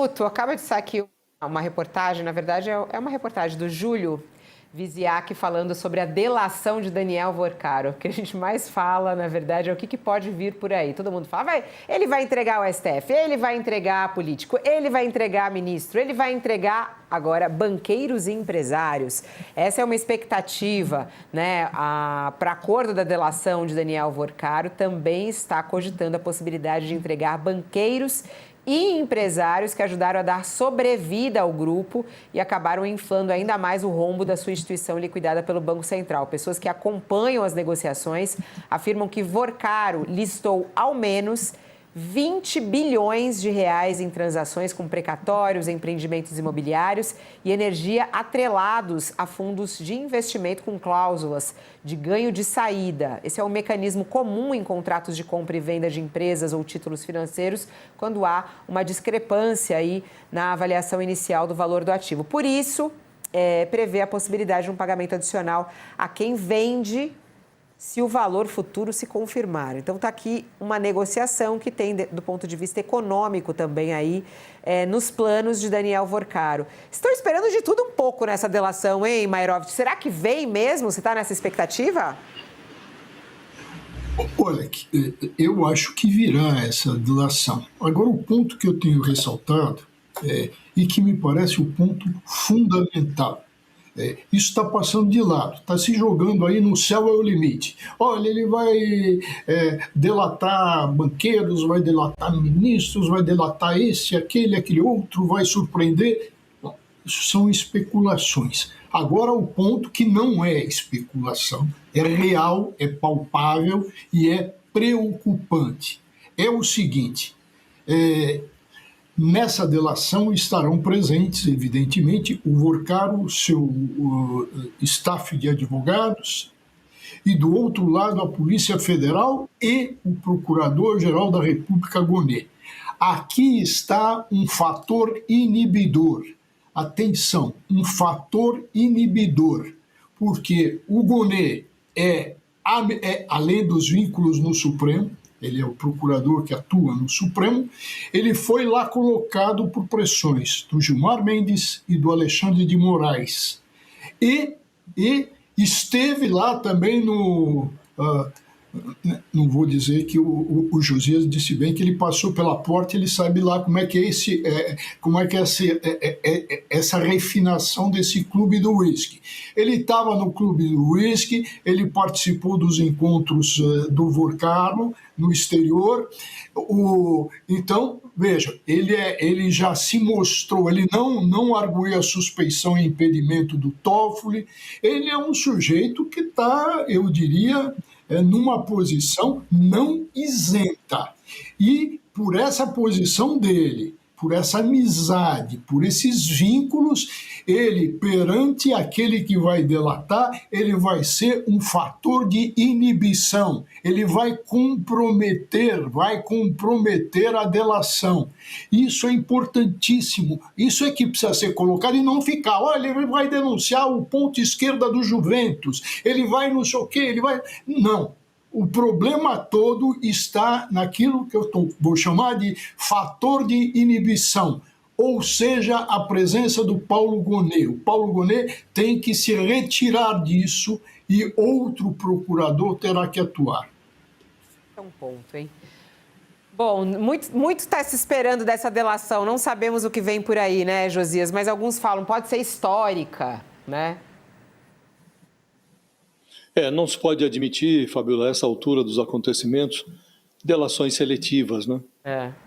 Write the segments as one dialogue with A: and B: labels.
A: Guto, acaba de sair aqui uma reportagem, na verdade é uma reportagem do Júlio Viziac falando sobre a delação de Daniel Vorcaro. O que a gente mais fala, na verdade, é o que pode vir por aí. Todo mundo fala, ele vai entregar o STF, ele vai entregar político, ele vai entregar ministro, ele vai entregar agora banqueiros e empresários. Essa é uma expectativa, né? Para acordo da delação de Daniel Vorcaro, também está cogitando a possibilidade de entregar banqueiros e empresários que ajudaram a dar sobrevida ao grupo e acabaram inflando ainda mais o rombo da sua instituição liquidada pelo Banco Central. Pessoas que acompanham as negociações afirmam que Vorcaro listou ao menos 20 bilhões de reais em transações com precatórios, empreendimentos imobiliários e energia atrelados a fundos de investimento com cláusulas de ganho de saída. Esse é um mecanismo comum em contratos de compra e venda de empresas ou títulos financeiros, quando há uma discrepância aí na avaliação inicial do valor do ativo. Por isso, prevê a possibilidade de um pagamento adicional a quem vende se o valor futuro se confirmar. Então, está aqui uma negociação que tem, do ponto de vista econômico também aí, nos planos de Daniel Vorcaro. Estão esperando de tudo um pouco nessa delação, hein, Mairovitch? Será que vem mesmo? Você está nessa expectativa?
B: Olha, eu acho que virá essa delação. Agora, o ponto que eu tenho ressaltado, e que me parece o ponto fundamental, isso está passando de lado, está se jogando aí no céu é o limite. Olha, ele vai delatar banqueiros, vai delatar ministros, vai delatar esse, aquele outro, vai surpreender. Bom, isso são especulações. Agora, o ponto que não é especulação, é real, é palpável e é preocupante. É o seguinte, nessa delação estarão presentes, evidentemente, o Vorcaro, seu staff de advogados, e do outro lado a Polícia Federal e o Procurador-Geral da República, Gonê. Aqui está um fator inibidor. Atenção, um fator inibidor, porque o Gonê além dos vínculos no Supremo, ele é o procurador que atua no Supremo, ele foi lá colocado por pressões do Gilmar Mendes e do Alexandre de Moraes. E esteve lá também no... não vou dizer que o Josias disse bem que ele passou pela porta, ele sabe lá como é que é essa refinação desse clube do uísque. Ele estava no clube do uísque, ele participou dos encontros do Vorcaro no exterior. Então, veja, ele já se mostrou, ele não arguiu a suspeição e impedimento do Toffoli, ele é um sujeito que está, eu diria, numa posição não isenta. E por essa posição dele, por essa amizade, por esses vínculos, ele, perante aquele que vai delatar, ele vai ser um fator de inibição. Ele vai comprometer a delação. Isso é importantíssimo. Isso é que precisa ser colocado e não ficar, olha, ele vai denunciar o ponto esquerda do Juventus, ele vai não sei o quê, ele vai... Não. O problema todo está naquilo que eu vou chamar de fator de inibição, ou seja, a presença do Paulo Gonê. O Paulo Gonê tem que se retirar disso e outro procurador terá que atuar.
A: É um ponto, hein? Bom, muito está se esperando dessa delação. Não sabemos o que vem por aí, né, Josias? Mas alguns falam, pode ser histórica, né?
C: Não se pode admitir, Fabiola, a essa altura dos acontecimentos, delações seletivas, né?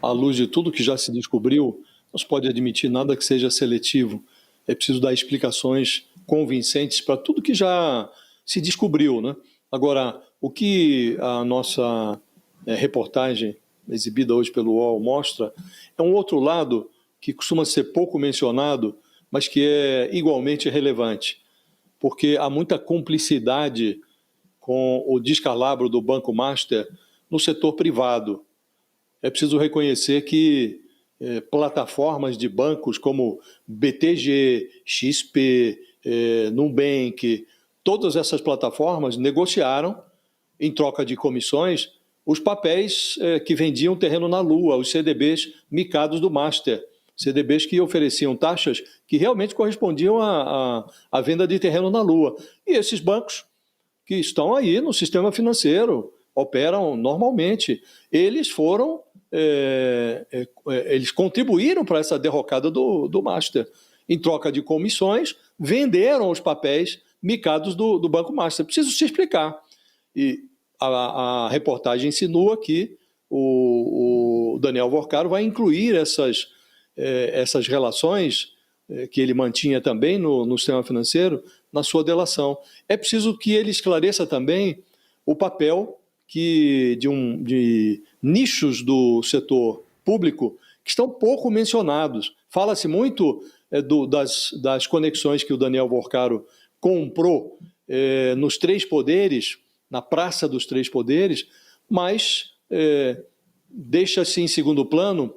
C: À luz de tudo que já se descobriu, não se pode admitir nada que seja seletivo. É preciso dar explicações convincentes para tudo que já se descobriu, né? Agora, o que a nossa reportagem exibida hoje pelo UOL mostra é um outro lado que costuma ser pouco mencionado, mas que é igualmente relevante, porque há muita cumplicidade com o descalabro do Banco Master no setor privado. É preciso reconhecer que plataformas de bancos como BTG, XP, Nubank, todas essas plataformas negociaram, em troca de comissões, os papéis que vendiam terreno na Lua, os CDBs micados do Master. CDBs que ofereciam taxas que realmente correspondiam à venda de terreno na Lua. E esses bancos que estão aí no sistema financeiro, operam normalmente, eles contribuíram para essa derrocada do Master. Em troca de comissões, venderam os papéis micados do Banco Master. Preciso se explicar. E a reportagem insinua que o Daniel Vorcaro vai incluir essas relações que ele mantinha também no sistema financeiro na sua delação. É preciso que ele esclareça também o papel de nichos do setor público que estão pouco mencionados. Fala-se muito das conexões que o Daniel Vorcaro comprou nos três poderes, na Praça dos Três Poderes, mas deixa-se em segundo plano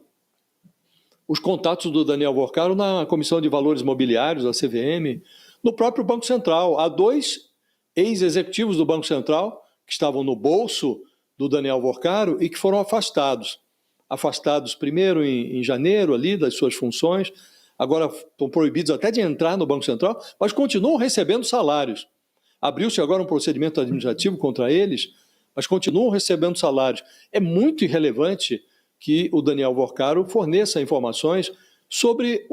C: os contatos do Daniel Vorcaro na Comissão de Valores Mobiliários, a CVM, no próprio Banco Central. Há 2 ex-executivos do Banco Central que estavam no bolso do Daniel Vorcaro e que foram afastados. Afastados primeiro em janeiro ali das suas funções, agora estão proibidos até de entrar no Banco Central, mas continuam recebendo salários. Abriu-se agora um procedimento administrativo contra eles, mas continuam recebendo salários. É muito irrelevante que o Daniel Vorcaro forneça informações sobre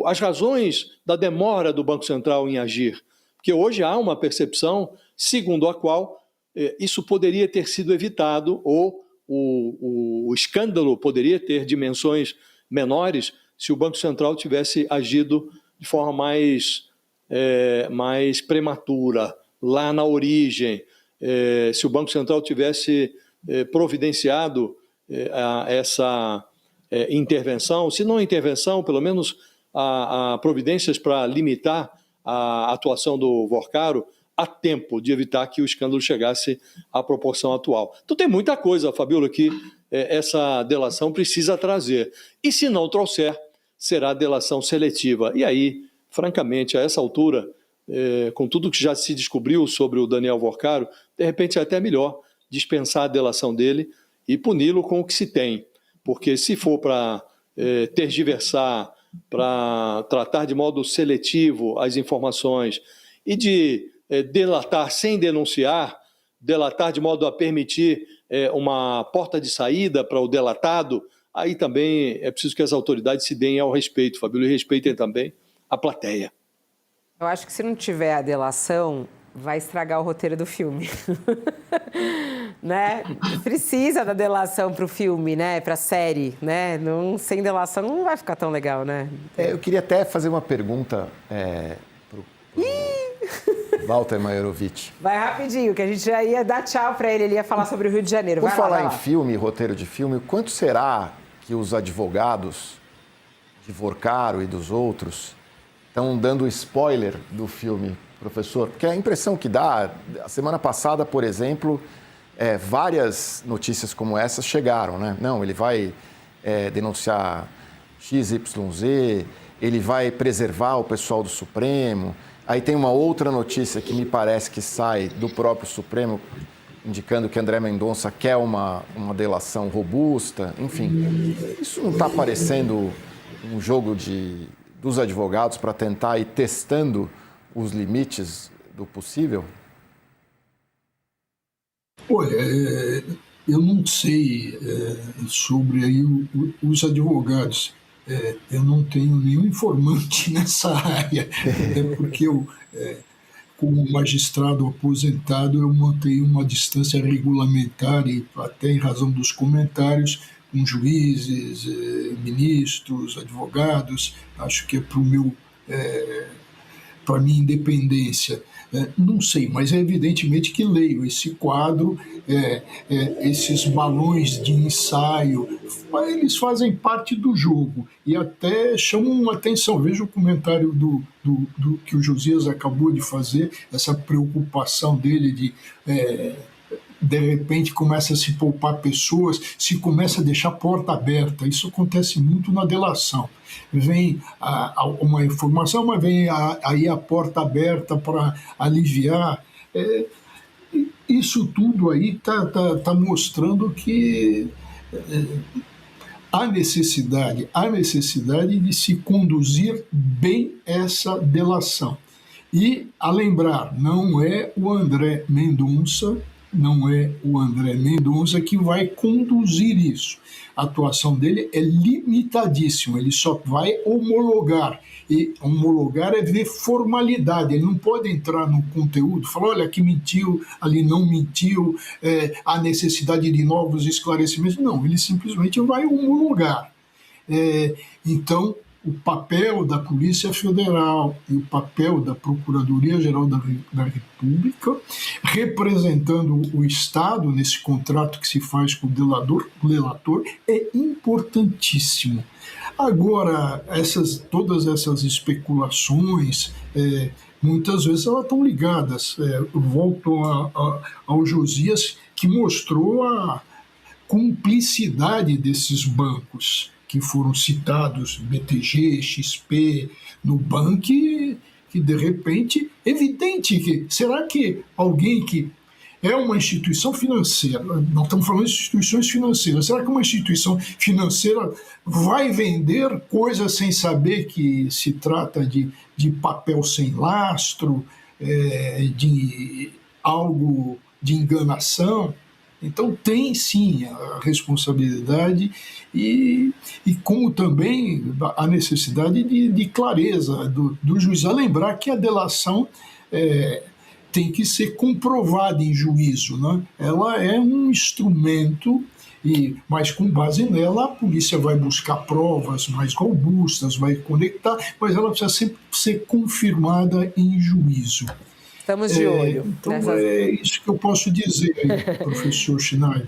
C: as razões da demora do Banco Central em agir, porque hoje há uma percepção segundo a qual isso poderia ter sido evitado ou o escândalo poderia ter dimensões menores se o Banco Central tivesse agido de forma mais prematura, lá na origem, se o Banco Central tivesse providenciado essa intervenção, se não intervenção, pelo menos a providências para limitar a atuação do Vorcaro a tempo de evitar que o escândalo chegasse à proporção atual. Então tem muita coisa, Fabíola, que essa delação precisa trazer. E se não trouxer, será delação seletiva. E aí, francamente, a essa altura, com tudo que já se descobriu sobre o Daniel Vorcaro, de repente é até melhor dispensar a delação dele e puni-lo com o que se tem. Porque se for para tergiversar, para tratar de modo seletivo as informações e de delatar sem denunciar, delatar de modo a permitir uma porta de saída para o delatado, aí também é preciso que as autoridades se deem ao respeito, Fabíola, e respeitem também a plateia.
A: Eu acho que se não tiver a delação, vai estragar o roteiro do filme. Né? Precisa da delação para o filme, né? Para a série, né? Sem delação não vai ficar tão legal, né?
D: Eu queria até fazer uma pergunta pro Walter Maiorovic.
A: Vai rapidinho, que a gente já ia dar tchau para ele ia falar sobre o Rio de Janeiro.
D: Por falar em filme, roteiro de filme, quanto será que os advogados de Vorcaro e dos outros estão dando spoiler do filme, professor? Porque a impressão que dá, a semana passada, por exemplo, várias notícias como essa chegaram, né? Não, ele vai denunciar XYZ, ele vai preservar o pessoal do Supremo. Aí tem uma outra notícia que me parece que sai do próprio Supremo, indicando que André Mendonça quer uma delação robusta. Enfim, isso não está parecendo um jogo dos advogados para tentar ir testando os limites do possível?
B: Olha, eu não sei sobre aí os advogados. Eu não tenho nenhum informante nessa área, porque eu, como magistrado aposentado, eu mantenho uma distância regulamentar e até em razão dos comentários com juízes, ministros, advogados. Acho que é para minha independência. Não sei, mas é evidentemente que leio esse quadro, esses balões de ensaio, eles fazem parte do jogo e até chamam atenção. Veja o comentário do que o Josias acabou de fazer, essa preocupação dele de repente começa a se poupar pessoas, se começa a deixar a porta aberta. Isso acontece muito na delação. Vem uma informação, mas vem aí a porta aberta para aliviar. Isso tudo aí está mostrando que há necessidade de se conduzir bem essa delação. E, a lembrar, não é o André Mendonça que vai conduzir isso. A atuação dele é limitadíssima, ele só vai homologar. E homologar é ver formalidade, ele não pode entrar no conteúdo, falar, olha, aqui mentiu, ali não mentiu, há necessidade de novos esclarecimentos. Não, ele simplesmente vai homologar. Então, o papel da Polícia Federal e o papel da Procuradoria-Geral da República, representando o Estado nesse contrato que se faz com o delator, é importantíssimo. Agora, todas essas especulações, muitas vezes elas estão ligadas, voltam ao Josias, que mostrou a cumplicidade desses bancos que foram citados, BTG, XP, Nubank, que de repente, evidente que, será que alguém que é uma instituição financeira, nós estamos falando de instituições financeiras, será que uma instituição financeira vai vender coisas sem saber que se trata de papel sem lastro, de algo de enganação? Então tem sim a responsabilidade e como também a necessidade de clareza do juiz. A lembrar que a delação tem que ser comprovada em juízo, né? Ela é um instrumento, mas com base nela a polícia vai buscar provas mais robustas, vai conectar, mas ela precisa sempre ser confirmada em juízo.
A: Estamos de olho.
B: Então, é isso que eu posso dizer aí, professor Schneider.